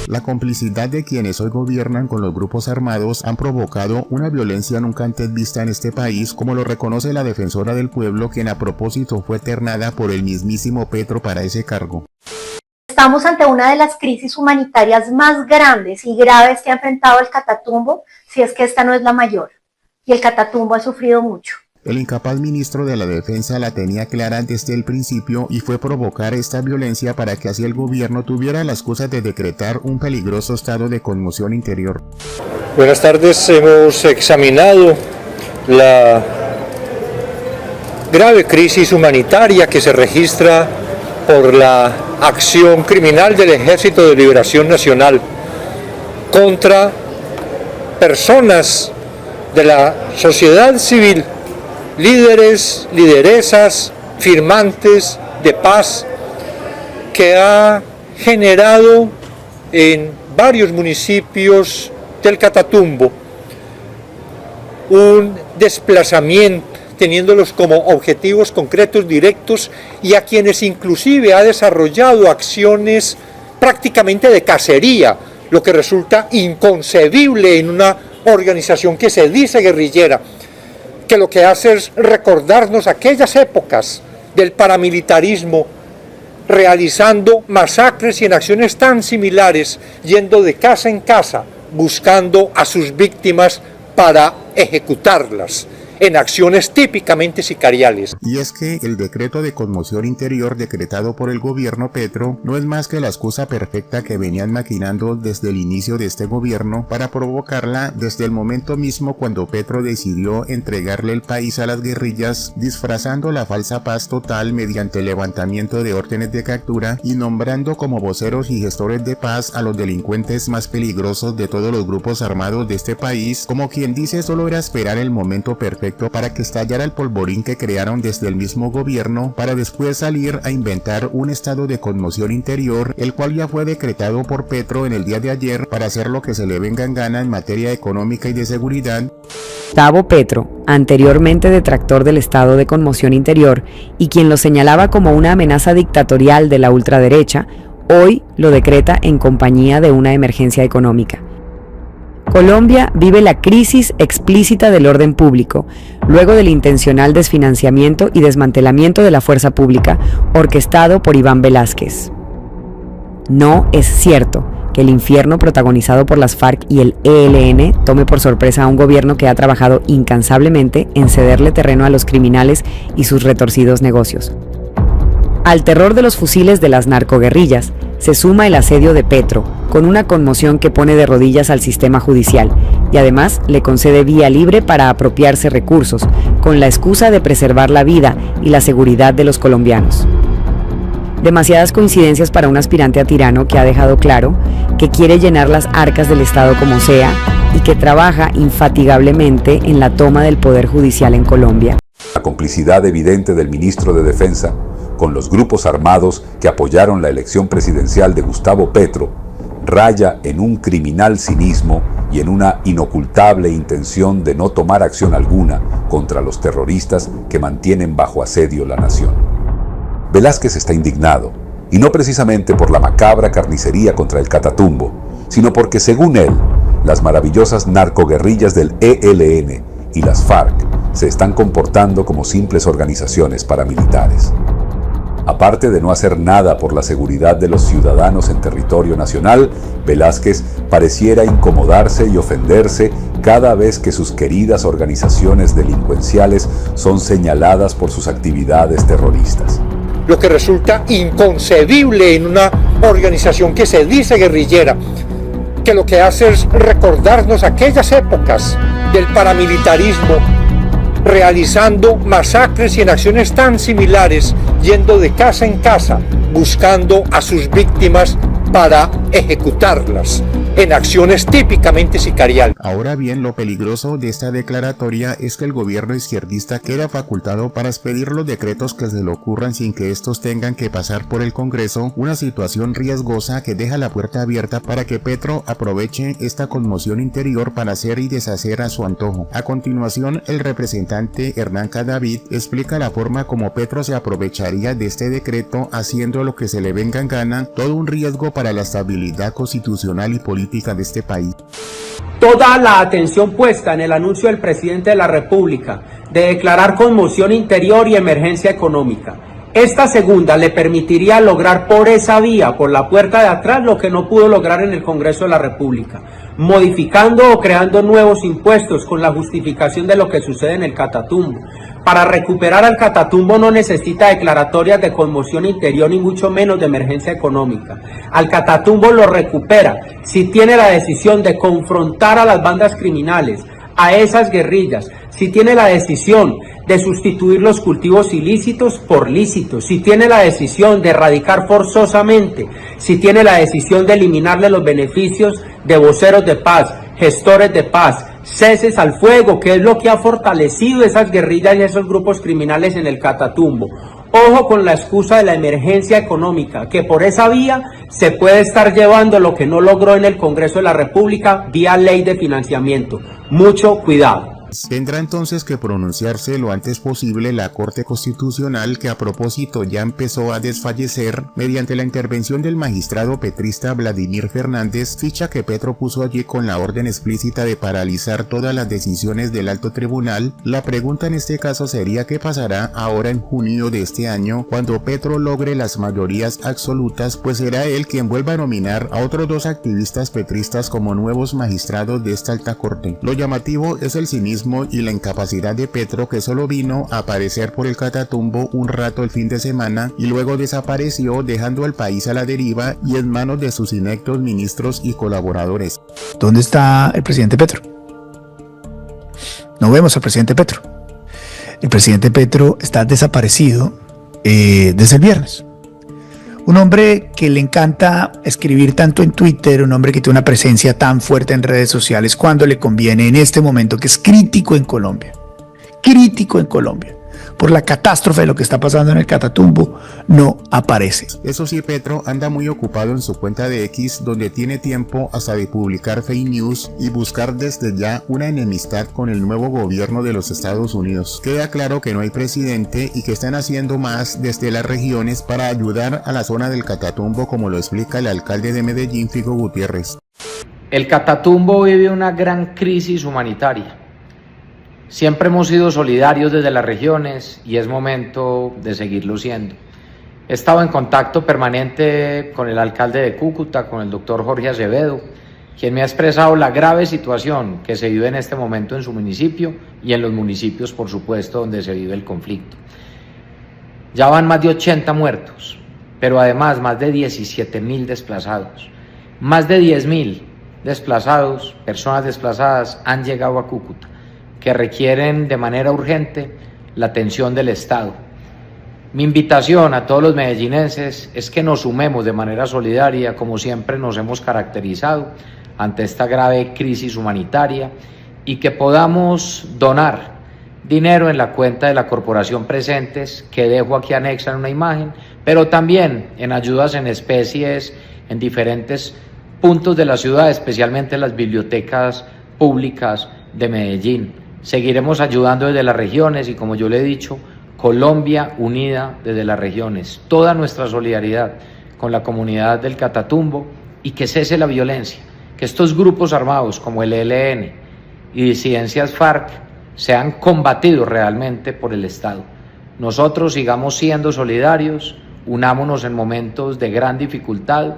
La complicidad de quienes hoy gobiernan con los grupos armados han provocado una violencia nunca antes vista en este país, como lo reconoce la defensora del pueblo, quien a propósito fue ternada por el mismísimo Petro para ese cargo. Estamos ante una de las crisis humanitarias más grandes y graves que ha enfrentado el Catatumbo, si es que esta no es la mayor, y el Catatumbo ha sufrido mucho. El incapaz ministro de la Defensa la tenía clara desde el principio y fue provocar esta violencia para que así el gobierno tuviera la excusa de decretar un peligroso estado de conmoción interior. Buenas tardes, hemos examinado la grave crisis humanitaria que se registra por la acción criminal del Ejército de Liberación Nacional contra personas de la sociedad civil, líderes, lideresas, firmantes de paz, que ha generado en varios municipios del Catatumbo un desplazamiento, teniéndolos como objetivos concretos, directos, y a quienes inclusive ha desarrollado acciones prácticamente de cacería, lo que resulta inconcebible en una organización que se dice guerrillera, que lo que hace es recordarnos aquellas épocas del paramilitarismo, realizando masacres y en acciones tan similares, yendo de casa en casa, buscando a sus víctimas para ejecutarlas en acciones típicamente sicariales. Y es que el decreto de conmoción interior decretado por el gobierno Petro no es más que la excusa perfecta que venían maquinando desde el inicio de este gobierno para provocarla desde el momento mismo cuando Petro decidió entregarle el país a las guerrillas, disfrazando la falsa paz total mediante el levantamiento de órdenes de captura y nombrando como voceros y gestores de paz a los delincuentes más peligrosos de todos los grupos armados de este país, como quien dice solo era esperar el momento perfecto para que estallara el polvorín que crearon desde el mismo gobierno para después salir a inventar un estado de conmoción interior, el cual ya fue decretado por Petro en el día de ayer para hacer lo que se le venga en gana en materia económica y de seguridad. Gustavo Petro, anteriormente detractor del estado de conmoción interior y quien lo señalaba como una amenaza dictatorial de la ultraderecha, hoy lo decreta en compañía de una emergencia económica. Colombia vive la crisis explícita del orden público, luego del intencional desfinanciamiento y desmantelamiento de la fuerza pública, orquestado por Iván Velásquez. No es cierto que el infierno protagonizado por las FARC y el ELN tome por sorpresa a un gobierno que ha trabajado incansablemente en cederle terreno a los criminales y sus retorcidos negocios. Al terror de los fusiles de las narcoguerrillas se suma el asedio de Petro, con una conmoción que pone de rodillas al sistema judicial y además le concede vía libre para apropiarse recursos, con la excusa de preservar la vida y la seguridad de los colombianos. Demasiadas coincidencias para un aspirante a tirano que ha dejado claro que quiere llenar las arcas del Estado como sea y que trabaja infatigablemente en la toma del poder judicial en Colombia. La complicidad evidente del ministro de Defensa con los grupos armados que apoyaron la elección presidencial de Gustavo Petro raya en un criminal cinismo y en una inocultable intención de no tomar acción alguna contra los terroristas que mantienen bajo asedio la nación. Velásquez está indignado, y no precisamente por la macabra carnicería contra el Catatumbo, sino porque, según él, las maravillosas narcoguerrillas del ELN y las FARC se están comportando como simples organizaciones paramilitares. Aparte de no hacer nada por la seguridad de los ciudadanos en territorio nacional, Velásquez pareciera incomodarse y ofenderse cada vez que sus queridas organizaciones delincuenciales son señaladas por sus actividades terroristas. Lo que resulta inconcebible en una organización que se dice guerrillera, que lo que hace es recordarnos aquellas épocas del paramilitarismo, realizando masacres y en acciones tan similares, yendo de casa en casa, buscando a sus víctimas para ejecutarlas. en acciones típicamente sicariales. Ahora bien, lo peligroso de esta declaratoria es que el gobierno izquierdista queda facultado para expedir los decretos que se le ocurran sin que estos tengan que pasar por el Congreso, una situación riesgosa que deja la puerta abierta para que Petro aproveche esta conmoción interior para hacer y deshacer a su antojo. A continuación, el representante Hernán Cadavid explica la forma como Petro se aprovecharía de este decreto haciendo lo que se le venga en gana, todo un riesgo para la estabilidad constitucional y política de este país. Toda la atención puesta en el anuncio del presidente de la República de declarar conmoción interior y emergencia económica. Esta segunda le permitiría lograr por esa vía, por la puerta de atrás, lo que no pudo lograr en el Congreso de la República, modificando o creando nuevos impuestos con la justificación de lo que sucede en el Catatumbo. Para recuperar al Catatumbo no necesita declaratorias de conmoción interior ni mucho menos de emergencia económica. Al Catatumbo lo recupera si tiene la decisión de confrontar a las bandas criminales, a esas guerrillas, si tiene la decisión de sustituir los cultivos ilícitos por lícitos, si tiene la decisión de erradicar forzosamente, si tiene la decisión de eliminarle los beneficios de voceros de paz, gestores de paz, ceses al fuego, que es lo que ha fortalecido esas guerrillas y esos grupos criminales en el Catatumbo. Ojo con la excusa de la emergencia económica, que por esa vía se puede estar llevando lo que no logró en el Congreso de la República vía ley de financiamiento. Mucho cuidado. Tendrá entonces que pronunciarse lo antes posible la Corte Constitucional, que a propósito ya empezó a desfallecer mediante la intervención del magistrado petrista Vladimir Fernández, ficha que Petro puso allí con la orden explícita de paralizar todas las decisiones del alto tribunal. La pregunta en este caso sería qué pasará ahora en junio de este año cuando Petro logre las mayorías absolutas, pues será él quien vuelva a nominar a otros dos activistas petristas como nuevos magistrados de esta alta corte. Lo llamativo es el cinismo y la incapacidad de Petro, que solo vino a aparecer por el Catatumbo un rato el fin de semana y luego desapareció, dejando al país a la deriva y en manos de sus ineptos ministros y colaboradores. ¿Dónde está el presidente Petro? No vemos al presidente Petro. El presidente Petro está desaparecido desde el viernes. Un hombre que le encanta escribir tanto en Twitter, un hombre que tiene una presencia tan fuerte en redes sociales cuando le conviene en este momento, que es crítico en Colombia, por la catástrofe de lo que está pasando en el Catatumbo, no aparece. Eso sí, Petro anda muy ocupado en su cuenta de X, donde tiene tiempo hasta de publicar fake news y buscar desde ya una enemistad con el nuevo gobierno de los Estados Unidos. Queda claro que no hay presidente y que están haciendo más desde las regiones para ayudar a la zona del Catatumbo, como lo explica el alcalde de Medellín, Figo Gutiérrez. El Catatumbo vive una gran crisis humanitaria. Siempre hemos sido solidarios desde las regiones y es momento de seguirlo siendo. He estado en contacto permanente con el alcalde de Cúcuta, con el doctor Jorge Acevedo, quien me ha expresado la grave situación que se vive en este momento en su municipio y en los municipios, por supuesto, donde se vive el conflicto. Ya van más de 80 muertos, pero además más de 17.000 desplazados. Más de 10.000 desplazados, personas desplazadas, han llegado a Cúcuta, que requieren de manera urgente la atención del Estado. Mi invitación a todos los medellinenses es que nos sumemos de manera solidaria, como siempre nos hemos caracterizado, ante esta grave crisis humanitaria y que podamos donar dinero en la cuenta de la Corporación Presentes, que dejo aquí anexa en una imagen, pero también en ayudas en especies en diferentes puntos de la ciudad, especialmente en las bibliotecas públicas de Medellín. Seguiremos ayudando desde las regiones y, como yo le he dicho, Colombia unida desde las regiones. Toda nuestra solidaridad con la comunidad del Catatumbo y que cese la violencia, que estos grupos armados como el ELN y disidencias FARC sean combatidos realmente por el Estado. Nosotros sigamos siendo solidarios, unámonos en momentos de gran dificultad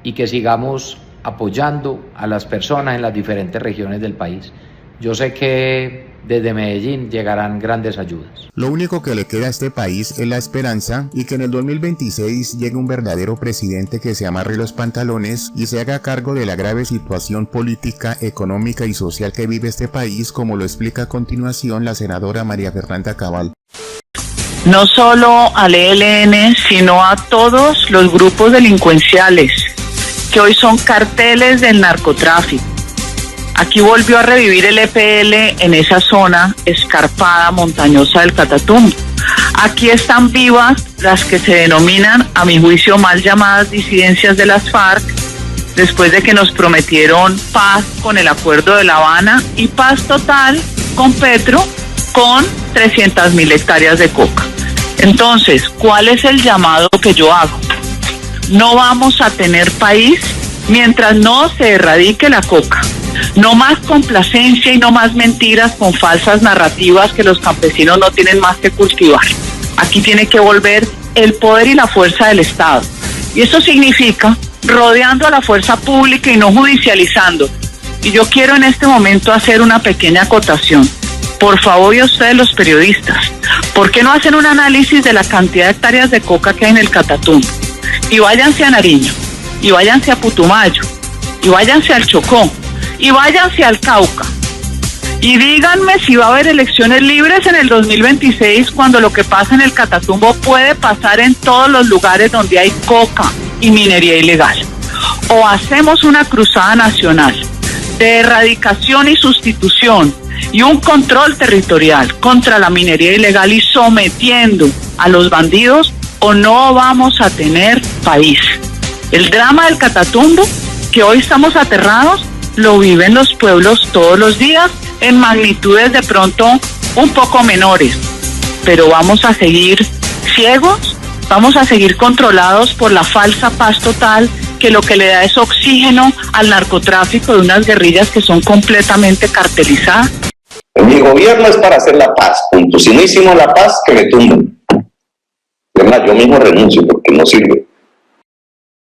y que sigamos apoyando a las personas en las diferentes regiones del país. Yo sé que desde Medellín llegarán grandes ayudas. Lo único que le queda a este país es la esperanza y que en el 2026 llegue un verdadero presidente que se amarre los pantalones y se haga cargo de la grave situación política, económica y social que vive este país, como lo explica a continuación la senadora María Fernanda Cabal. No solo al ELN, sino a todos los grupos delincuenciales que hoy son carteles del narcotráfico. Aquí volvió a revivir el EPL en esa zona escarpada, montañosa del Catatumbo. Aquí están vivas las que se denominan, a mi juicio, mal llamadas disidencias de las FARC, después de que nos prometieron paz con el Acuerdo de La Habana y paz total con Petro, con 300.000 hectáreas de coca. Entonces, ¿cuál es el llamado que yo hago? No vamos a tener país mientras no se erradique la coca. No más complacencia y no más mentiras con falsas narrativas que los campesinos no tienen más que cultivar. Aquí tiene que volver el poder y la fuerza del Estado. Y eso significa rodeando a la fuerza pública y no judicializando. Y yo quiero en este momento hacer una pequeña acotación. Por favor, y a ustedes los periodistas, ¿por qué no hacen un análisis de la cantidad de hectáreas de coca que hay en el Catatumbo? Y váyanse a Nariño, y váyanse a Putumayo, y váyanse al Chocó, y váyanse al Cauca. Y díganme si va a haber elecciones libres en el 2026 cuando lo que pasa en el Catatumbo puede pasar en todos los lugares donde hay coca y minería ilegal. O hacemos una cruzada nacional de erradicación y sustitución y un control territorial contra la minería ilegal y sometiendo a los bandidos, o no vamos a tener país. El drama del Catatumbo, que hoy estamos aterrados, lo viven los pueblos todos los días en magnitudes de pronto un poco menores, pero vamos a seguir ciegos, vamos a seguir controlados por la falsa paz total, que lo que le da es oxígeno al narcotráfico de unas guerrillas que son completamente cartelizadas. Mi gobierno es para hacer la paz, punto. Si no hicimos la paz, que me tumben. Es más, yo mismo renuncio porque no sirve.